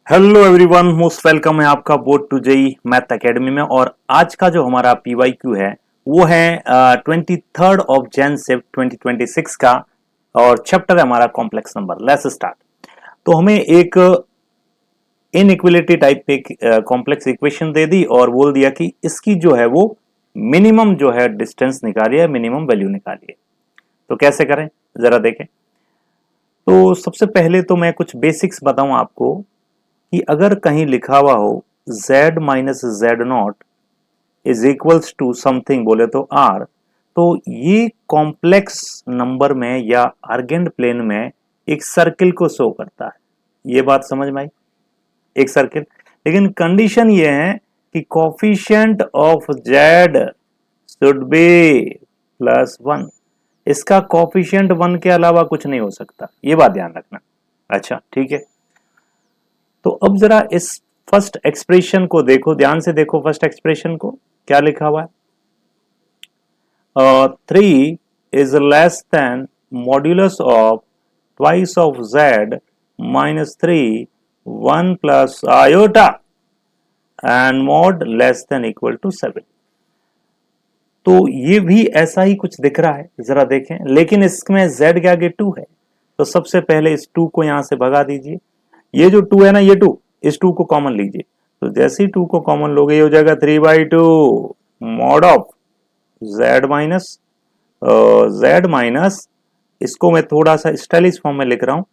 Hello everyone, most welcome है आपका board to JEE math academy में। और आज का जो हमारा पीवाईक्यू है वो है 23 से 2026 का, और चैप्टर है हमारा कॉम्प्लेक्स नंबर। Let's start. तो हमें एक इनइक्वालिटी टाइप पे कॉम्प्लेक्स इक्वेशन दे दी और बोल दिया कि इसकी जो है वो मिनिमम जो है डिस्टेंस निकालिए, मिनिमम वैल्यू निकालिए। तो कैसे करें जरा देखें। तो सबसे पहले तो मैं कुछ बेसिक्स बताऊं आपको कि अगर कहीं लिखा हुआ हो z minus Z not is equals to something बोले तो r, तो ये कॉम्प्लेक्स नंबर में या आर्गेंड प्लेन में एक सर्किल को शो करता है। ये बात समझ में आई, एक सर्किल। लेकिन कंडीशन ये है कि coefficient of z should be +1। इसका कोफिशिएंट 1 के अलावा कुछ नहीं हो सकता, ये बात ध्यान रखना। अच्छा ठीक है, तो अब जरा इस फर्स्ट एक्सप्रेशन को देखो, ध्यान से देखो। फर्स्ट एक्सप्रेशन को क्या लिखा हुआ है? 3 is less than modulus of twice of z minus 3 1 plus iota and mod less than equal to 7। तो ये भी ऐसा ही कुछ दिख रहा है, जरा देखें। लेकिन इसमें z के आगे 2 है, तो सबसे पहले इस 2 को यहां से भगा दीजिए। ये जो 2 है ना, ये 2, इस 2 को कॉमन लीजिए। तो जैसे ही 2 को कॉमन लोगे ये हो जाएगा 3/2 मॉड ऑफ z माइनस, इसको मैं थोड़ा सा स्टाइलिश फॉर्म में लिख रहा हूं,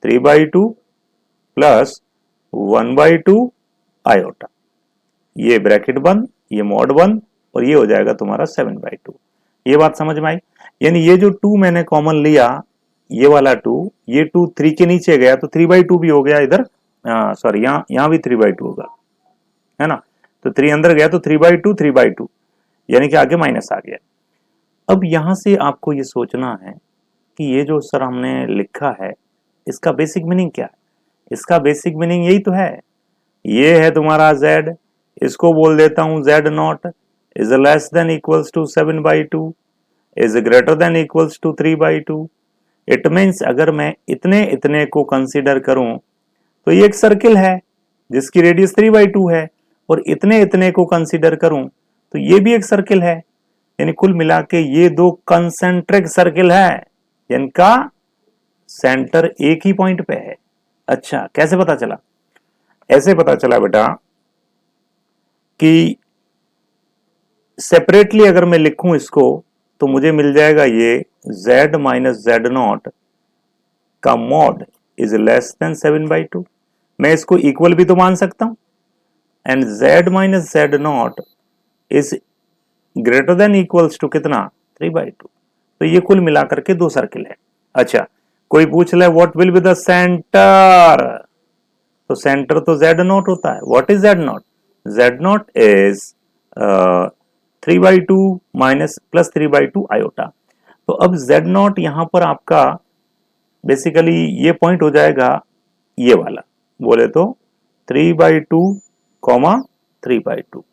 3/2 प्लस 1/2 आयोटा। ये ब्रैकेट बंद, ये मॉड बंद, और ये हो जाएगा तुम्हारा 7/2। ये बात समझ में आई? यानी ये जो 2 मैंने कॉमन लिया, ये वाला 2, ये 2 3 के नीचे गया तो 3/2 भी हो गया इधर। सॉरी, यहां भी 3/2 होगा, है ना। तो 3 अंदर गया तो 3/2 यानी कि आगे माइनस आ गया। अब यहां से आपको ये सोचना है कि ये जो सर हमने लिखा है इसका बेसिक मीनिंग क्या है। इसका बेसिक मीनिंग यही तो है, ये है तुम्हारा z, इसको बोल देता हूं z not is less than equals to 7/2 is greater than equals to 3/2। It means अगर मैं इतने इतने को कंसीडर करूं तो ये एक सर्किल है जिसकी रेडियस 3/2 है, और इतने इतने को कंसीडर करूं तो ये भी एक सर्किल है। यानी कुल मिला के ये दो कंसेंट्रिक सर्किल है जिनका सेंटर एक ही पॉइंट पे है। अच्छा, कैसे पता चला? ऐसे पता चला बेटा कि सेपरेटली अगर मैं लिखूं इसको तो मुझे मिल जाएगा ये z माइनस जेड नॉट का मॉड इज लेस देन 7/2। मैं इसको इक्वल भी तो मान सकता हूं, and z minus Z not is greater than equals to कितना? 3/2। तो ये कुल मिलाकर के दो सर्किल है। अच्छा, कोई पूछ ले what will be the centre, तो सेंटर तो z नॉट होता है। What is z not? z not is 3/2 minus plus 3/2 iota. तो अब z नॉट यहां पर आपका बेसिकली ये पॉइंट हो जाएगा ये वाला, बोले तो 3/2 कॉमा 3/2,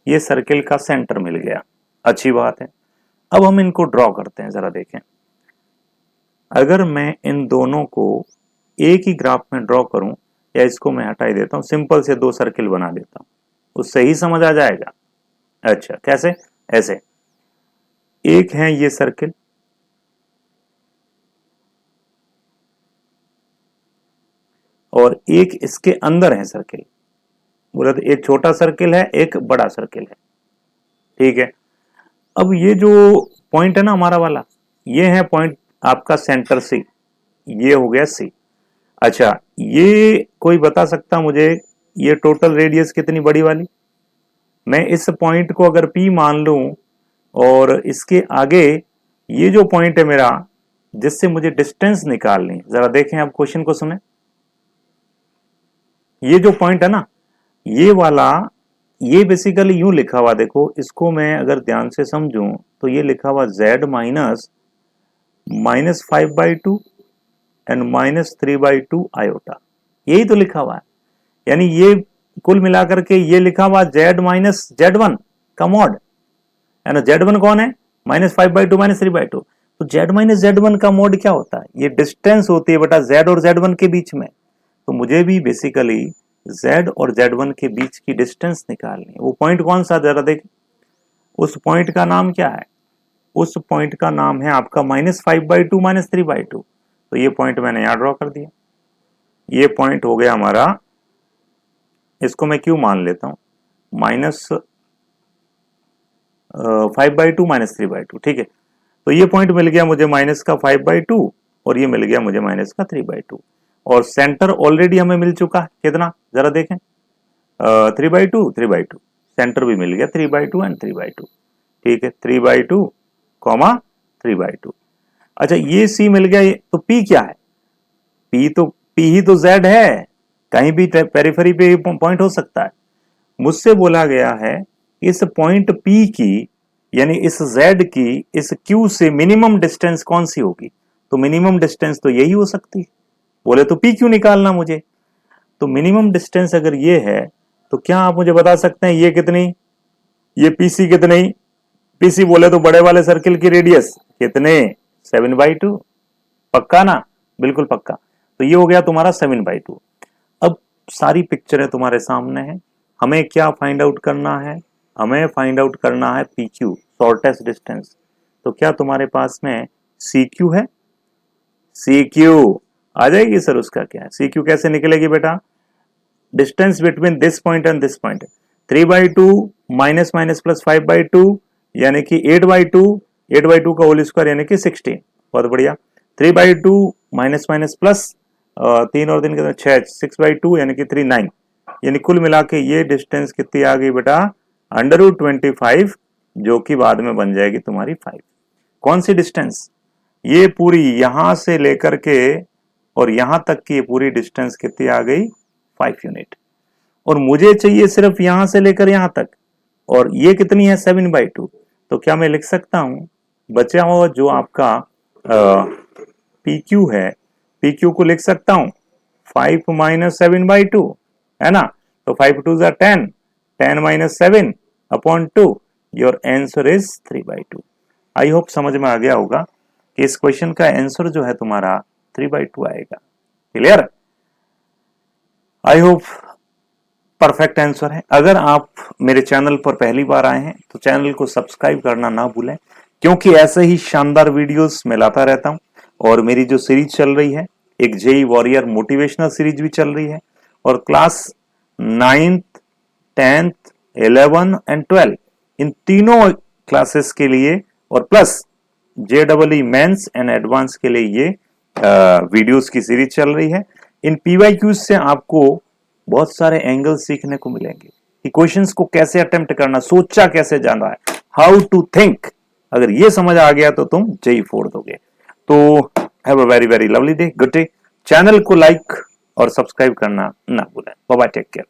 ये सर्किल का सेंटर मिल गया। अच्छी बात है। अब हम इनको ड्रॉ करते हैं, जरा देखें। अगर मैं इन दोनों को एक ही ग्राफ में ड्रॉ करूं, या इसको मैं हटा ही देता हूं, सिंपल से दो सर्किल बना देता हूं, उससे ही समझ आ जाएगा। अच्छा कैसे? ऐसे, एक है ये सर्किल, और एक इसके अंदर है सर्किल। बोला तो एक छोटा सर्किल है, एक बड़ा सर्किल है, ठीक है। अब ये जो पॉइंट है ना हमारा वाला, ये है पॉइंट आपका सेंटर सी, ये हो गया सी। अच्छा, ये कोई बता सकता मुझे ये टोटल रेडियस कितनी बड़ी वाली? मैं इस पॉइंट को अगर P मान लूं, और इसके आगे ये जो पॉइंट है मेरा जिससे मुझे डिस्टेंस निकालनी, जरा देखें आप क्वेश्चन को सुने। ये जो पॉइंट है ना, ये वाला, ये बेसिकली यूं लिखा हुआ, देखो इसको मैं अगर ध्यान से समझूं तो ये लिखा हुआ z माइनस -5/2 एंड -3/2 आयोटा, यही तो लिखा हुआ है। यानी ये कुल मिलाकर के ये लिखा हुआ z माइनस z1 का मॉड है ना। z1 कौन है? -5/2 -3/2। तो z माइनस z1 का मॉड क्या होता है? ये डिस्टेंस होती है बेटा z और z1 के बीच में। तो मुझे भी बेसिकली z और z1 के बीच की डिस्टेंस निकालनी है। वो पॉइंट कौन सा, जरा देख, उस पॉइंट का नाम क्या है? उस पॉइंट का नाम है आपका -5/2 -3/2। तो ये पॉइंट मैंने यहां ड्रॉ कर दिया। ये पॉइंट हो गया हमारा, इसको मैं क्यों मान लेता हूं, -5/2 -3/2, ठीक है। तो ये पॉइंट मिल गया मुझे -5/2 और ये मिल गया मुझे -3/2। और सेंटर ऑलरेडी हमें मिल चुका है, कितना जरा देखें, 3/2 सेंटर भी मिल गया 3/2 एंड 3/2, ठीक है, 3/2 कॉमा 3/2। अच्छा ये C मिल गया, तो P क्या है? P ही तो Z है, कहीं भी पेरिफेरी पे पॉइंट हो सकता है। मुझसे बोला गया है इस पॉइंट P की, यानी इस Z की इस Q से मिनिमम डिस्टेंस कौन सी होगी? तो मिनिमम डिस्टेंस तो यही हो सकती है। बोले तो PQ निकालना मुझे, तो मिनिमम डिस्टेंस अगर ये है तो क्या आप मुझे बता सकते हैं ये कितनी, ये PC कितनी? PC बोले तो बड़े वाले सर्किल की रेडियस कितने, 7/2, पक्का ना? बिल्कुल पक्का। तो ये हो गया तुम्हारा 7/2। अब सारी पिक्चरें तुम्हारे सामने हैं, हमें क्या फाइंड आउट करना है? हमें फाइंड आउट करना है PQ, शॉर्टेस्ट डिस्टेंस। तो क्या तुम्हारे पास में CQ है? CQ आ जाएगी सर, उसका क्या है? CQ कैसे निकलेगी बेटा? Distance between this point and this point, 3/2 minus minus plus 5/2 यानी कि 8/2, 8/2 का होल स्क्वायर यानी कि 16। बहुत बढ़िया। 3/2 माइनस माइनस प्लस 3 और 3 के 6, 6/2 यानी कि 3, 9, यानी कुल मिला के ये डिस्टेंस कितनी आ गई बेटा? √25, जो कि बाद में बन जाएगी तुम्हारी 5। कौन सी डिस्टेंस? ये पूरी यहां से लेकर के और यहां तक की ये पूरी डिस्टेंस कितनी आ गई? 5 यूनिट। और मुझे चाहिए सिर्फ यहां से लेकर यहां तक, और ये कितनी है? 7/2। तो क्या मैं लिख सकता हूं बचा हुआ जो आपका PQ है, PQ को लिख सकता हूं 5 माइनस 7/2, है ना? तो 5 2 जा 10, 10 minus 7 upon 2, your answer is 3/2। I hope समझ में आ गया होगा कि इस क्वेश्चन का आंसर जो है तुम्हारा 3/2 आएगा। Clear? I hope perfect answer है। अगर आप मेरे चैनल पर पहली बार आए हैं तो चैनल को सब्सक्राइब करना ना भूलें, क्योंकि ऐसे ही शानदार वीडियोस मैं लाता रहता हूं। और मेरी जो सीरीज चल रही है, एक जेई वॉरियर मोटिवेशनल सीरीज भी चल रही है, और क्लास 9th, 10th, 11 एंड 12 इन तीनों क्लासेस के लिए, और plus JEE mains and advance के लिए ये वीडियोस की सीरीज चल रही है। इन PYQs से आपको बहुत सारे एंगल सीखने को मिलेंगे कि क्वेश्चंस को कैसे अटेम्प्ट करना, सोचा कैसे जाना है, हाउ टू थिंक। अगर ये समझ आ गया तो तुम जेई फोड़ दोगे। तो have a very very lovely day, good day. Channel को लाइक और सब्सक्राइब करना ना भूलें। Bye bye, take care.